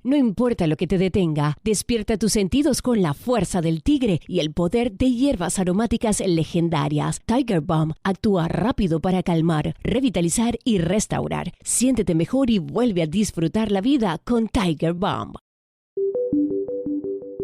No importa lo que te detenga, despierta tus sentidos con la fuerza del tigre y el poder de hierbas aromáticas legendarias. Tiger Balm actúa rápido para calmar, revitalizar y restaurar. Siéntete mejor y vuelve a disfrutar la vida con Tiger Balm.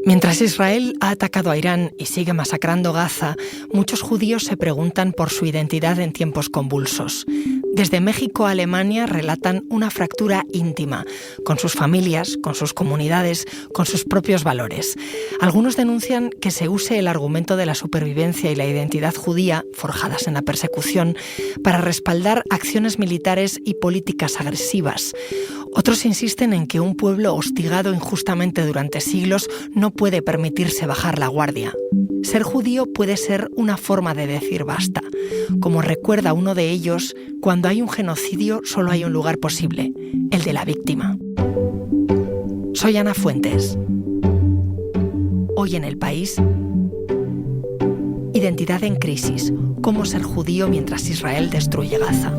Mientras Israel ha atacado a Irán y sigue masacrando Gaza, muchos judíos se preguntan por su identidad en tiempos convulsos. Desde México a Alemania relatan una fractura íntima, con sus familias, con sus comunidades, con sus propios valores. Algunos denuncian que se use el argumento de la supervivencia y la identidad judía, forjadas en la persecución, para respaldar acciones militares y políticas agresivas. Otros insisten en que un pueblo hostigado injustamente durante siglos no puede permitirse bajar la guardia. Ser judío puede ser una forma de decir basta. Como recuerda uno de ellos, cuando hay un genocidio solo hay un lugar posible, el de la víctima. Soy Ana Fuentes. Hoy en El País, identidad en crisis, cómo ser judío mientras Israel destruye Gaza.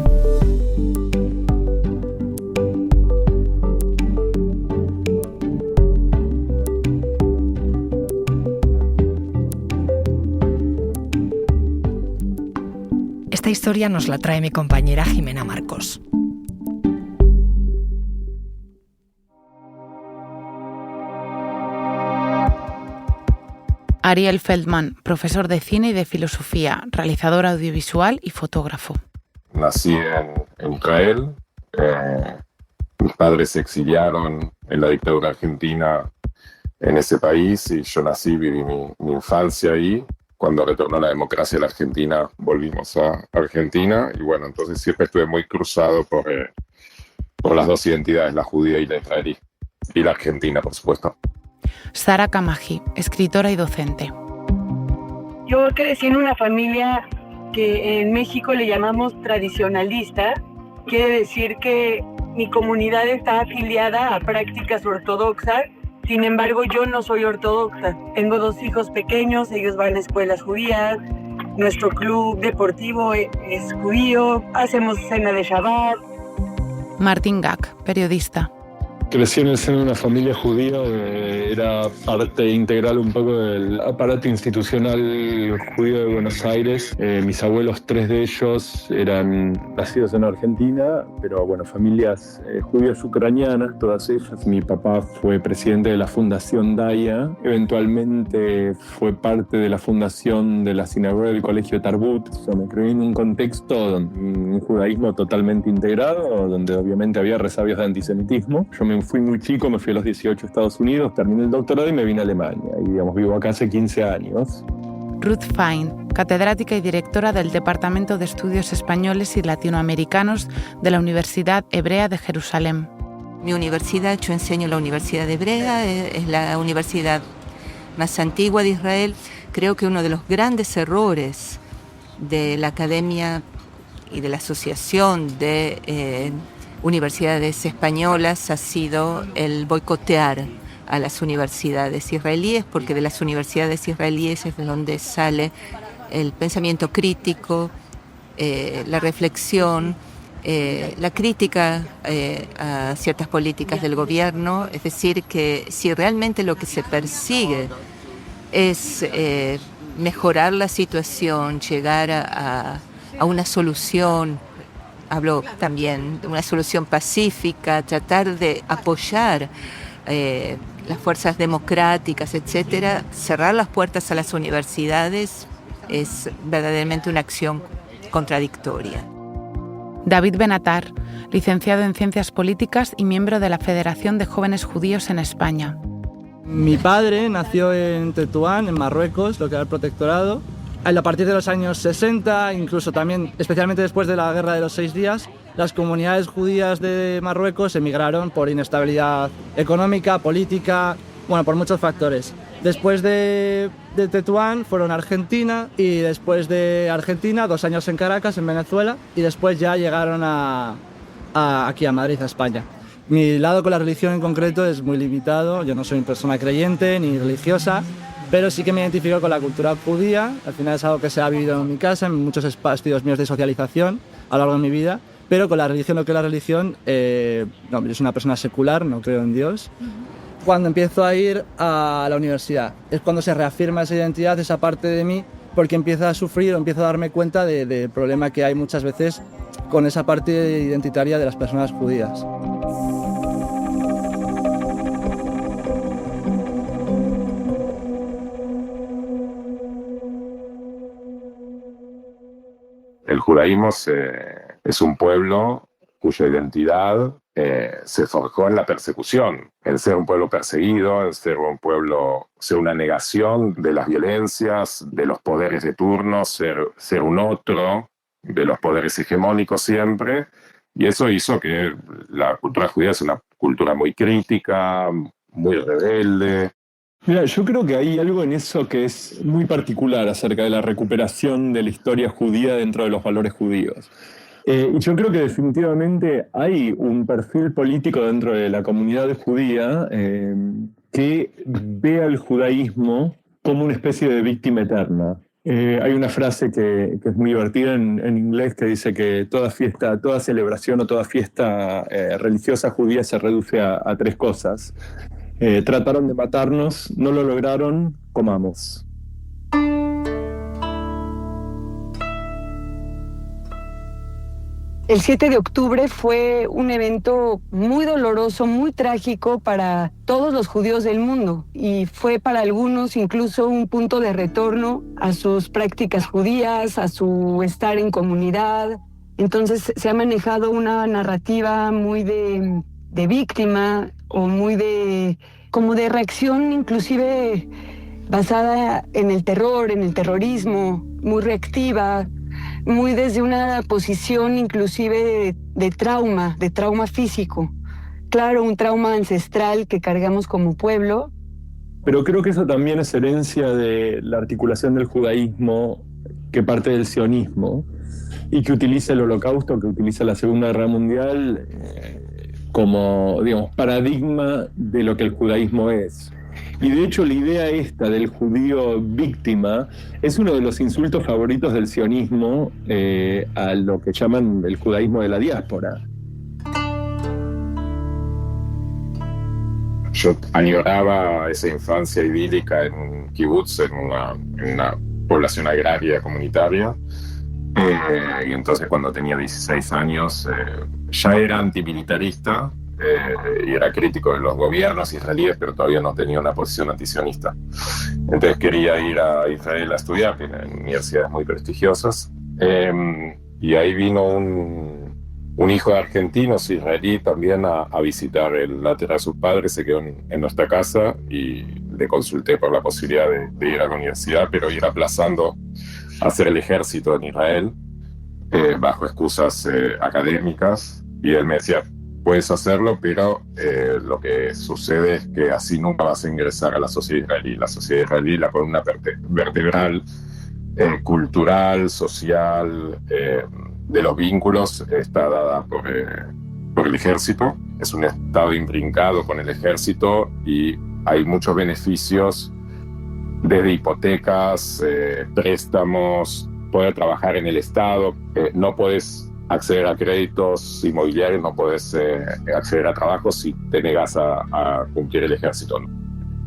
Esta historia nos la trae mi compañera Jimena Marcos. Ariel Feldman, profesor de cine y de filosofía, realizador audiovisual y fotógrafo. Nací en Israel. Mis padres se exiliaron en la dictadura argentina en ese país y yo nací, viví mi infancia ahí. Cuando retornó la democracia a la Argentina, volvimos a Argentina. Y bueno, entonces siempre estuve muy cruzado por las dos identidades, la judía y la israelí. Y la argentina, por supuesto. Sara Kamaji, escritora y docente. Yo crecí en una familia que en México le llamamos tradicionalista. Quiere decir que mi comunidad está afiliada a prácticas ortodoxas. Sin embargo, yo no soy ortodoxa. Tengo 2 hijos pequeños, ellos van a escuelas judías. Nuestro club deportivo es judío. Hacemos cena de Shabbat. Martín Gak, periodista. Crecí en el seno de una familia judía, era parte integral un poco del aparato institucional judío de Buenos Aires. Mis abuelos, 3 de ellos, eran nacidos en Argentina, pero bueno, familias judías ucranianas, todas ellas. Mi papá fue presidente de la Fundación Daya, eventualmente fue parte de la fundación de la sinagoga del Colegio Tarbut. Yo me creí en un contexto, un judaísmo totalmente integrado, donde obviamente había resabios de antisemitismo. Yo me fui muy chico, me fui a los 18 a Estados Unidos, terminé el doctorado y me vine a Alemania. Y vivo acá hace 15 años. Ruth Fein, catedrática y directora del Departamento de Estudios Españoles y Latinoamericanos de la Universidad Hebrea de Jerusalén. Mi universidad, yo enseño en la Universidad Hebrea, es la universidad más antigua de Israel. Creo que uno de los grandes errores de la academia y de la asociación de universidades españolas ha sido el boicotear a las universidades israelíes, porque de las universidades israelíes es de donde sale el pensamiento crítico, la reflexión, la crítica a ciertas políticas del gobierno. Es decir, que si realmente lo que se persigue es mejorar la situación, llegar a una solución, hablo también de una solución pacífica, tratar de apoyar las fuerzas democráticas, etcétera, cerrar las puertas a las universidades es verdaderamente una acción contradictoria. David Benatar, licenciado en Ciencias Políticas y miembro de la Federación de Jóvenes Judíos en España. Mi padre nació en Tetuán, en Marruecos, lo que era el protectorado. A partir de los años 60, incluso también, especialmente después de la Guerra de los 6 días, las comunidades judías de Marruecos emigraron por inestabilidad económica, política, por muchos factores. Después de Tetuán fueron a Argentina y después de Argentina 2 años en Caracas, en Venezuela, y después ya llegaron aquí a Madrid, a España. Mi lado con la religión en concreto es muy limitado. Yo no soy una persona creyente ni religiosa, pero sí que me identifico con la cultura judía. Al final es algo que se ha vivido en mi casa, en muchos espacios míos de socialización a lo largo de mi vida. Pero con la religión, lo que es la religión, yo soy una persona secular, no creo en Dios. cuando empiezo a ir a la universidad. Es cuando se reafirma esa identidad, esa parte de mí, porque empiezo a sufrir o empiezo a darme cuenta del problema que hay muchas veces con esa parte identitaria de las personas judías. El judaísmo es un pueblo cuya identidad se forjó en la persecución, en ser un pueblo perseguido, en ser un pueblo, ser una negación de las violencias, de los poderes de turno, ser un otro, de los poderes hegemónicos siempre, y eso hizo que la cultura judía es una cultura muy crítica, muy rebelde. Mira, yo creo que hay algo en eso que es muy particular acerca de la recuperación de la historia judía dentro de los valores judíos. Y yo creo que definitivamente hay un perfil político dentro de la comunidad judía que ve al judaísmo como una especie de víctima eterna. Hay una frase que es muy divertida en inglés que dice que toda fiesta, toda celebración o toda fiesta religiosa judía se reduce a tres cosas. Trataron de matarnos, no lo lograron, comamos. El 7 de octubre fue un evento muy doloroso, muy trágico para todos los judíos del mundo y fue para algunos incluso un punto de retorno a sus prácticas judías, a su estar en comunidad. Entonces se ha manejado una narrativa muy de víctima o muy como de reacción inclusive basada en el terror, en el terrorismo, muy reactiva, muy desde una posición inclusive de trauma físico. Claro, un trauma ancestral que cargamos como pueblo. Pero creo que eso también es herencia de la articulación del judaísmo que parte del sionismo y que utiliza el Holocausto, que utiliza la Segunda Guerra Mundial como, digamos, paradigma de lo que el judaísmo es. Y de hecho la idea esta del judío víctima es uno de los insultos favoritos del sionismo a lo que llaman el judaísmo de la diáspora. Yo añoraba esa infancia idílica en un kibutz, en una población agraria comunitaria. Y entonces cuando tenía 16 años ya era antimilitarista y era crítico de los gobiernos israelíes, pero todavía no tenía una posición antisionista. Entonces quería ir a Israel a estudiar en universidades muy prestigiosas. Y ahí vino un hijo de argentinos israelí también a visitar la tierra de sus padres, se quedó en nuestra casa y le consulté por la posibilidad de ir a la universidad, pero ir aplazando hacer el ejército en Israel bajo excusas académicas, y él me decía, puedes hacerlo, pero lo que sucede es que así nunca vas a ingresar a la sociedad israelí. La sociedad israelí, la columna vertebral, cultural, social, de los vínculos, está dada por el ejército. Es un estado imbrincado con el ejército y hay muchos beneficios desde hipotecas, préstamos, poder trabajar en el Estado. No puedes acceder a créditos inmobiliarios, no puedes acceder a trabajo si te negas a cumplir el ejército.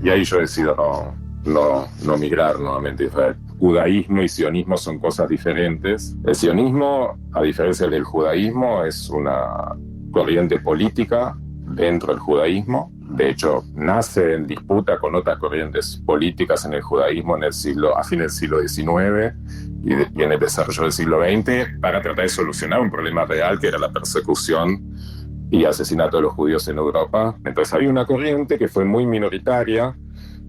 Y ahí yo decido no migrar nuevamente a Israel. Judaísmo y sionismo son cosas diferentes. El sionismo, a diferencia del judaísmo, es una corriente política dentro del judaísmo. De hecho, nace en disputa con otras corrientes políticas en el judaísmo a fin del siglo XIX y en el desarrollo del siglo XX para tratar de solucionar un problema real que era la persecución y asesinato de los judíos en Europa. Entonces había una corriente que fue muy minoritaria,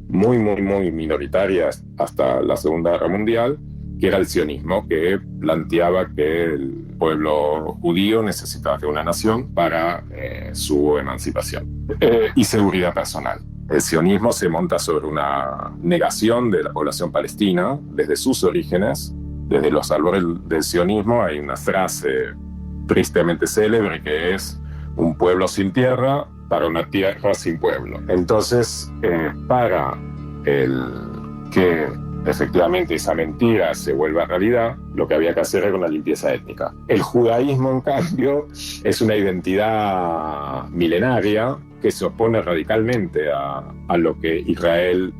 muy minoritaria hasta la Segunda Guerra Mundial, que era el sionismo, que planteaba que el pueblo judío necesitaba de una nación para su emancipación y seguridad personal. El sionismo se monta sobre una negación de la población palestina desde sus orígenes. Desde los albores del sionismo hay una frase tristemente célebre que es un pueblo sin tierra para una tierra sin pueblo. Entonces, para que efectivamente esa mentira se vuelva realidad, lo que había que hacer era una limpieza étnica. El judaísmo, en cambio, es una identidad milenaria que se opone radicalmente a lo que Israel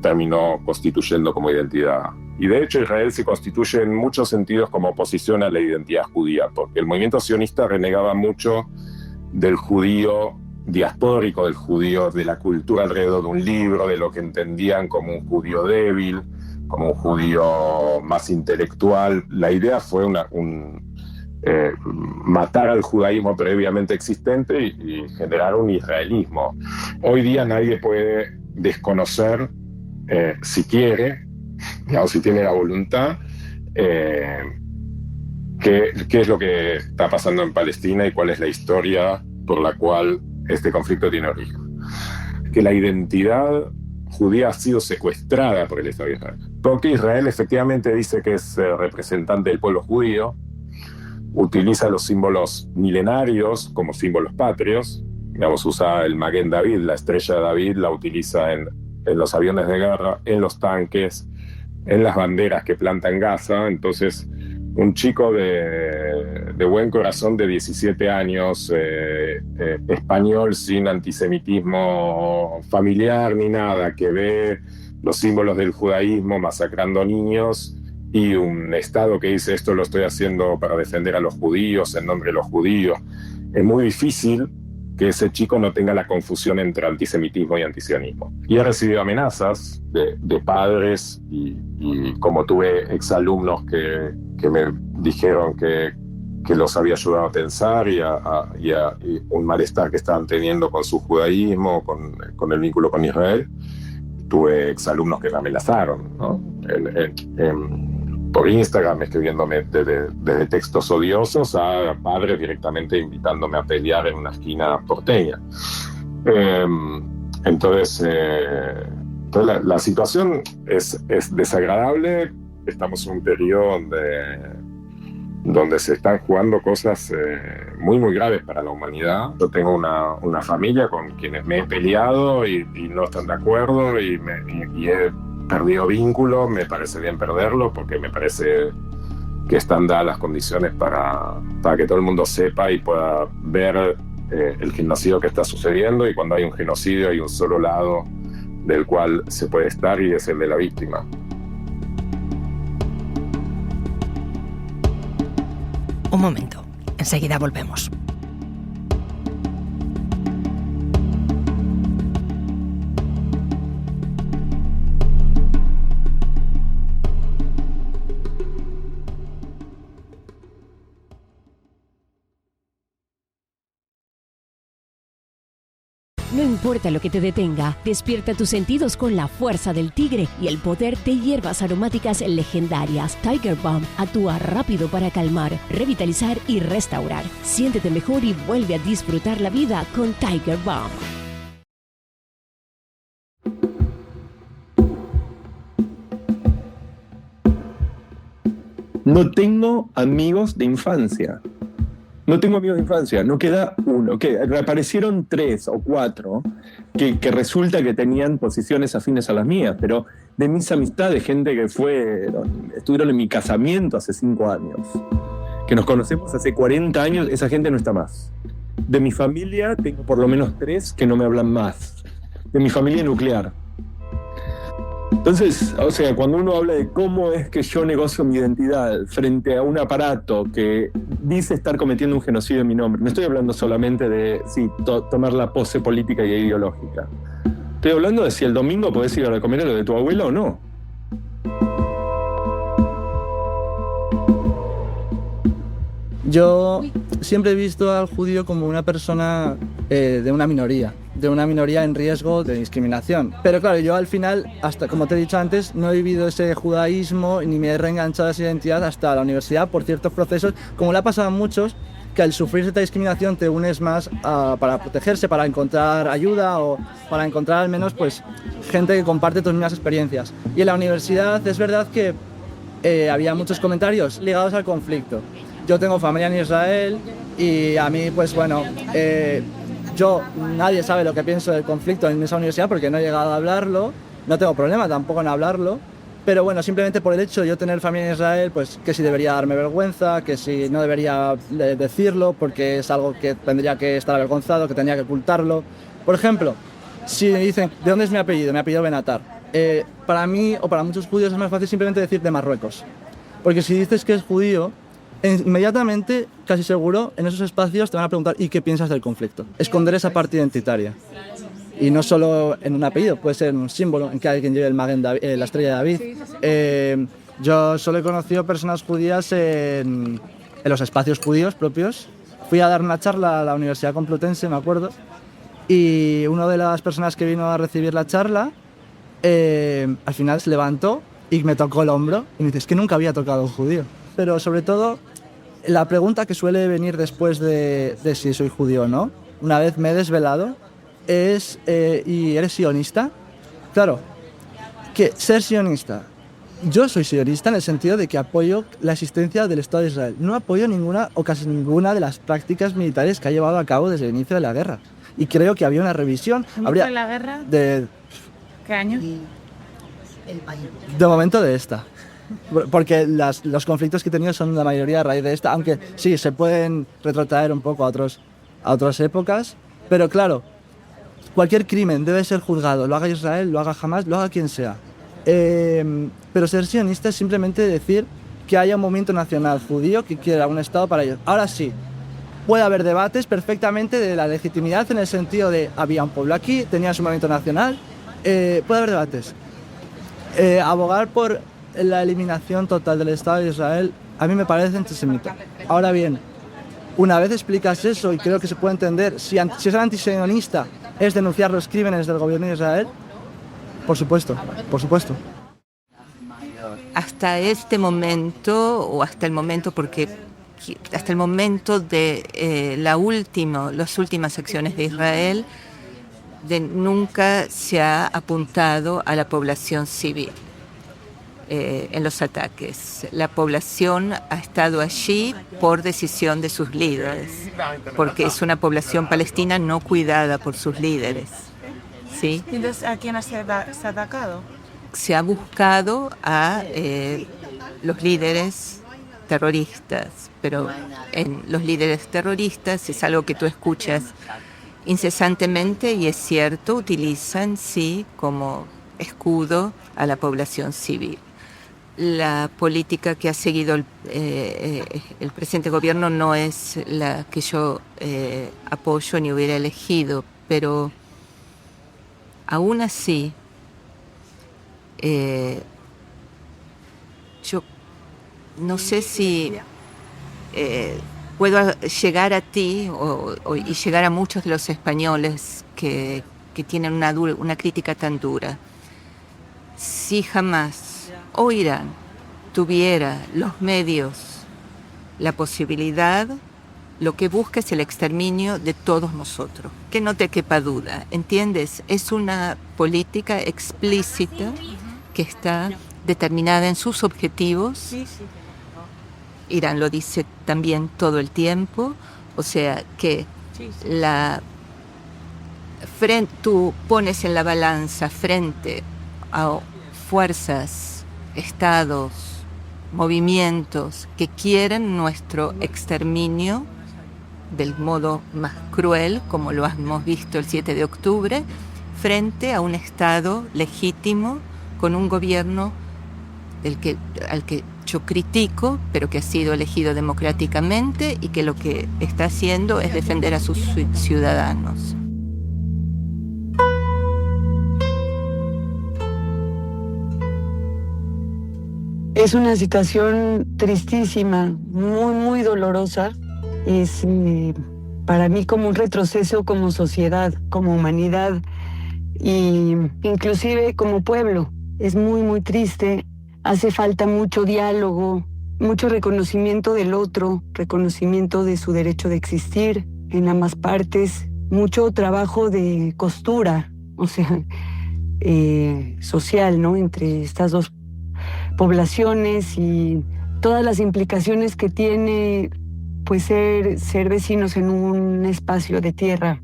terminó constituyendo como identidad. Y de hecho Israel se constituye en muchos sentidos como oposición a la identidad judía, porque el movimiento sionista renegaba mucho del judío diaspórico, del judío de la cultura alrededor de un libro, de lo que entendían como un judío débil, como un judío más intelectual. La idea fue matar al judaísmo previamente existente y generar un israelismo. Hoy día nadie puede desconocer, si quiere, o si tiene la voluntad, qué es lo que está pasando en Palestina y cuál es la historia por la cual este conflicto tiene origen. Que la identidad judía ha sido secuestrada por el Estado de Israel. Porque Israel efectivamente dice que es representante del pueblo judío, utiliza los símbolos milenarios como símbolos patrios, digamos, usa el Maguen David, la estrella de David, la utiliza en los aviones de guerra, en los tanques, en las banderas que planta en Gaza. Entonces, un chico de buen corazón de 17 años, español, sin antisemitismo familiar ni nada, que ve los símbolos del judaísmo masacrando niños y un Estado que dice esto lo estoy haciendo para defender a los judíos, en nombre de los judíos, es muy difícil que ese chico no tenga la confusión entre antisemitismo y antisionismo. Y he recibido amenazas de padres y como tuve exalumnos que me dijeron que los había ayudado a pensar y un malestar que estaban teniendo con su judaísmo, con el vínculo con Israel. Tuve exalumnos que me amenazaron, ¿no? Por Instagram, escribiéndome desde textos odiosos a padres directamente invitándome a pelear en una esquina porteña. Entonces, la situación es desagradable. Estamos en un periodo donde se están jugando cosas muy, muy graves para la humanidad. Yo tengo una familia con quienes me he peleado y no están de acuerdo y he perdido vínculo. Me parece bien perderlo porque me parece que están dadas las condiciones para que todo el mundo sepa y pueda ver el genocidio que está sucediendo, y cuando hay un genocidio hay un solo lado del cual se puede estar y es el de la víctima. Un momento, enseguida volvemos. No importa lo que te detenga, despierta tus sentidos con la fuerza del tigre y el poder de hierbas aromáticas legendarias. Tiger Balm actúa rápido para calmar, revitalizar y restaurar. Siéntete mejor y vuelve a disfrutar la vida con Tiger Balm. No tengo amigos de infancia. No tengo amigos de infancia, no queda uno. Que reaparecieron 3 o 4 que resulta que tenían posiciones afines a las mías, pero de mis amistades, gente que estuvieron en mi casamiento hace 5 años, que nos conocemos hace 40 años, esa gente no está más. De mi familia tengo por lo menos 3 que no me hablan más. De mi familia nuclear. Entonces, o sea, cuando uno habla de cómo es que yo negocio mi identidad frente a un aparato que dice estar cometiendo un genocidio en mi nombre, no estoy hablando solamente de tomar la pose política y ideológica. Estoy hablando de si el domingo podés ir a comer a lo de tu abuela o no. Yo siempre he visto al judío como una persona de una minoría en riesgo de discriminación. Pero claro, yo al final, hasta como te he dicho antes, no he vivido ese judaísmo ni me he reenganchado a esa identidad hasta la universidad por ciertos procesos, como le ha pasado a muchos, que al sufrir esta discriminación te unes más para protegerse, para encontrar ayuda o para encontrar al menos pues gente que comparte tus mismas experiencias. Y en la universidad es verdad que había muchos comentarios ligados al conflicto. Yo tengo familia en Israel y a mí, pues bueno, nadie sabe lo que pienso del conflicto en esa universidad porque no he llegado a hablarlo, no tengo problema tampoco en hablarlo, pero bueno, simplemente por el hecho de yo tener familia en Israel, pues que si debería darme vergüenza, que si no debería decirlo porque es algo que tendría que estar avergonzado, que tendría que ocultarlo. Por ejemplo, si me dicen, ¿de dónde es mi apellido? Mi apellido Benatar. Para mí, o para muchos judíos, es más fácil simplemente decir de Marruecos. Porque si dices que es judío, inmediatamente, casi seguro, en esos espacios te van a preguntar ¿y qué piensas del conflicto? Esconder esa parte identitaria. Y no solo en un apellido, puede ser en un símbolo, en que alguien lleve la estrella de David. Yo solo he conocido personas judías en los espacios judíos propios. Fui a dar una charla a la Universidad Complutense, me acuerdo, y una de las personas que vino a recibir la charla, al final se levantó y me tocó el hombro y me dice, es que nunca había tocado a un judío. Pero sobre todo, la pregunta que suele venir después de si soy judío o no, una vez me he desvelado, es ¿y eres sionista? Claro, que ser sionista, yo soy sionista en el sentido de que apoyo la existencia del Estado de Israel. No apoyo ninguna o casi ninguna de las prácticas militares que ha llevado a cabo desde el inicio de la guerra. Y creo que había una revisión. ¿Inicio de la guerra? ¿Qué año? De momento de esta. Porque los conflictos que he tenido son la mayoría a raíz de esta, aunque sí, se pueden retrotraer un poco a otras épocas. Pero claro, cualquier crimen debe ser juzgado, lo haga Israel, lo haga Hamas, lo haga quien sea. Pero ser sionista es simplemente decir que haya un movimiento nacional judío que quiera un Estado para ellos. Ahora sí, puede haber debates perfectamente de la legitimidad en el sentido de había un pueblo aquí, tenía su movimiento nacional, puede haber debates. Abogar por la eliminación total del Estado de Israel a mí me parece antisemita. Ahora bien, una vez explicas eso y creo que se puede entender, si ser antisionista es denunciar los crímenes del gobierno de Israel, por supuesto. Hasta este momento, o hasta el momento de las últimas acciones de Israel, nunca se ha apuntado a la población civil en los ataques. La población ha estado allí por decisión de sus líderes, porque es una población palestina no cuidada por sus líderes. ¿Sí? Entonces, ¿a quién se ha atacado? Se ha buscado a los líderes terroristas, pero en los líderes terroristas es algo que tú escuchas incesantemente y es cierto, utilizan sí como escudo a la población civil. La política que ha seguido el presente gobierno no es la que yo apoyo ni hubiera elegido, pero aún así yo no sé si puedo llegar a ti y llegar a muchos de los españoles que tienen una crítica tan dura. Si jamás o Irán tuviera los medios, la posibilidad, lo que busca es el exterminio de todos nosotros. Que no te quepa duda, ¿entiendes? Es una política explícita que está determinada en sus objetivos. Irán lo dice también todo el tiempo, o sea que tú pones en la balanza frente a fuerzas, estados, movimientos que quieren nuestro exterminio del modo más cruel, como lo hemos visto el 7 de octubre, frente a un Estado legítimo con un gobierno al que yo critico, pero que ha sido elegido democráticamente y que lo que está haciendo es defender a sus ciudadanos. Es una situación tristísima, muy, muy dolorosa. Es para mí como un retroceso como sociedad, como humanidad e inclusive como pueblo. Es muy, muy triste. Hace falta mucho diálogo, mucho reconocimiento del otro, reconocimiento de su derecho de existir en ambas partes, mucho trabajo de costura, o sea, social, ¿no? Entre estas dos poblaciones y todas las implicaciones que tiene pues ser vecinos en un espacio de tierra.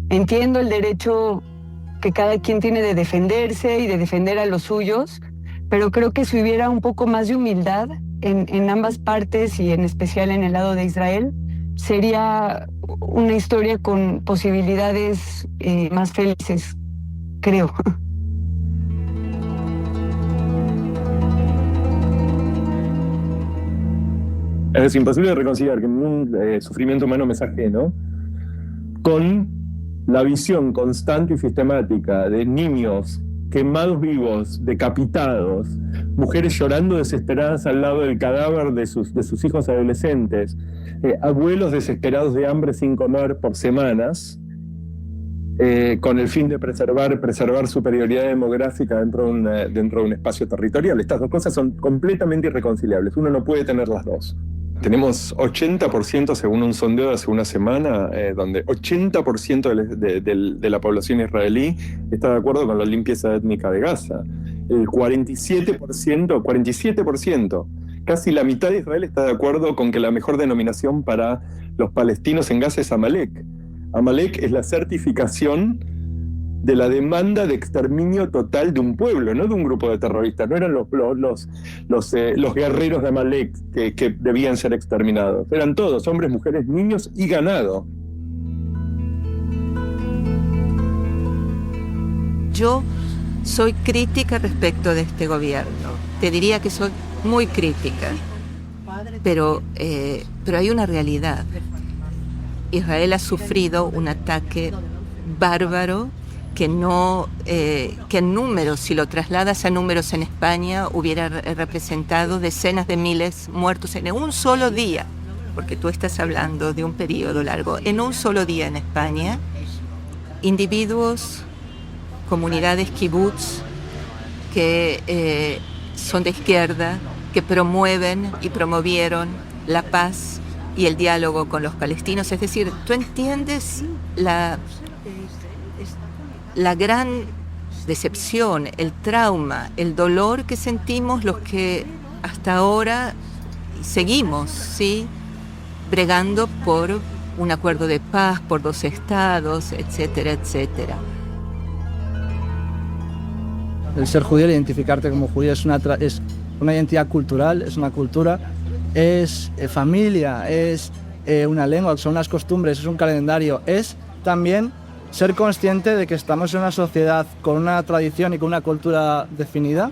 Entiendo el derecho que cada quien tiene de defenderse y de defender a los suyos, pero creo que si hubiera un poco más de humildad en ambas partes y en especial en el lado de Israel, sería una historia con posibilidades más felices, creo. Es imposible reconciliar que ningún sufrimiento humano me es ajeno con la visión constante y sistemática de niños quemados vivos, decapitados, mujeres llorando desesperadas al lado del cadáver de sus hijos adolescentes, abuelos desesperados de hambre sin comer por semanas, con el fin de preservar superioridad demográfica dentro de un espacio territorial. Estas dos cosas son completamente irreconciliables. Uno no puede tener las dos. Tenemos 80%, según un sondeo de hace una semana, donde 80% de la población israelí está de acuerdo con la limpieza étnica de Gaza. El 47%, casi la mitad de Israel está de acuerdo con que la mejor denominación para los palestinos en Gaza es Amalek. Amalek es la certificación de la demanda de exterminio total de un pueblo, no de un grupo de terroristas. No eran los guerreros de Amalek que debían ser exterminados. Eran todos, hombres, mujeres, niños y ganado. Yo soy crítica respecto de este gobierno. Te diría que soy muy crítica. Pero hay una realidad. Israel ha sufrido un ataque bárbaro que en números, si lo trasladas a números en España, hubiera representado decenas de miles muertos en un solo día, porque tú estás hablando de un periodo largo. En un solo día en España, individuos, comunidades kibutz que son de izquierda, que promueven y promovieron la paz y el diálogo con los palestinos. Es decir, tú entiendes la gran decepción, el trauma, el dolor que sentimos los que hasta ahora seguimos, ¿sí?, bregando por un acuerdo de paz, por 2 estados, etcétera, etcétera. El ser judío, identificarte como judío es una identidad cultural, es una cultura, es familia, es una lengua, son unas costumbres, es un calendario, es también ser consciente de que estamos en una sociedad con una tradición y con una cultura definida,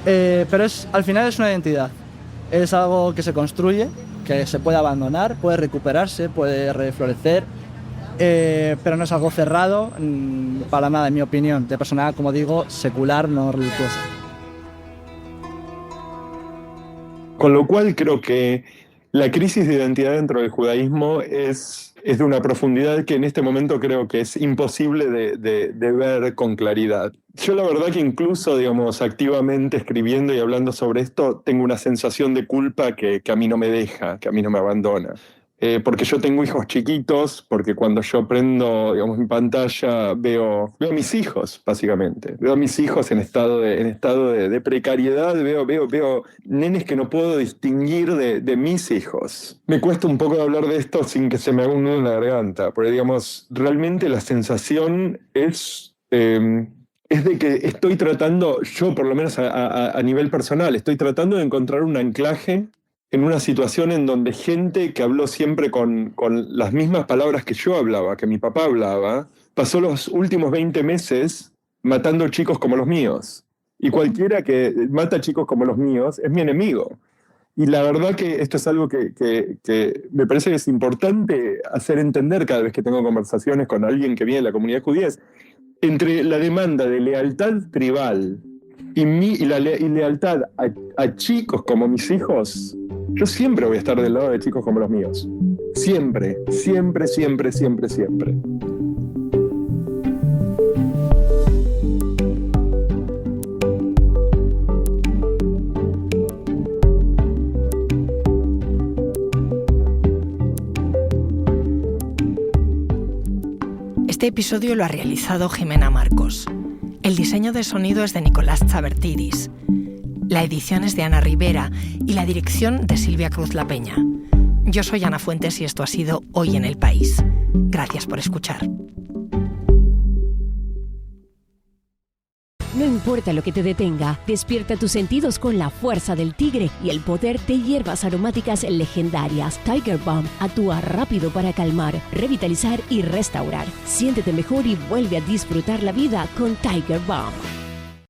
pero al final es una identidad, es algo que se construye, que se puede abandonar, puede recuperarse, puede reflorecer, pero no es algo cerrado para nada, en mi opinión, de persona, como digo, secular, no religiosa. Con lo cual creo que la crisis de identidad dentro del judaísmo es de una profundidad que en este momento creo que es imposible de ver con claridad. Yo la verdad que incluso, digamos, activamente escribiendo y hablando sobre esto, tengo una sensación de culpa que a mí no me deja, que a mí no me abandona. Porque yo tengo hijos chiquitos, porque cuando yo prendo, digamos, mi pantalla veo a mis hijos, básicamente. Veo a mis hijos en estado de precariedad, veo nenes que no puedo distinguir de mis hijos. Me cuesta un poco hablar de esto sin que se me haga un nudo en la garganta, porque, digamos, realmente la sensación es de que estoy tratando, yo por lo menos a nivel personal, estoy tratando de encontrar un anclaje en una situación en donde gente que habló siempre con las mismas palabras que yo hablaba, que mi papá hablaba, pasó los últimos 20 meses matando chicos como los míos. Y cualquiera que mata chicos como los míos es mi enemigo. Y la verdad que esto es algo que me parece que es importante hacer entender cada vez que tengo conversaciones con alguien que viene de la comunidad judía. Es entre la demanda de lealtad tribal y la lealtad a chicos como mis hijos, yo siempre voy a estar del lado de chicos como los míos. Siempre, siempre, siempre, siempre, siempre. Este episodio lo ha realizado Jimena Marcos. El diseño de sonido es de Nicolás Chabertidis. La edición es de Ana Rivera y la dirección de Silvia Cruz La Peña. Yo soy Ana Fuentes y esto ha sido Hoy en el País. Gracias por escuchar. No importa lo que te detenga, despierta tus sentidos con la fuerza del tigre y el poder de hierbas aromáticas legendarias. Tiger Balm actúa rápido para calmar, revitalizar y restaurar. Siéntete mejor y vuelve a disfrutar la vida con Tiger Balm.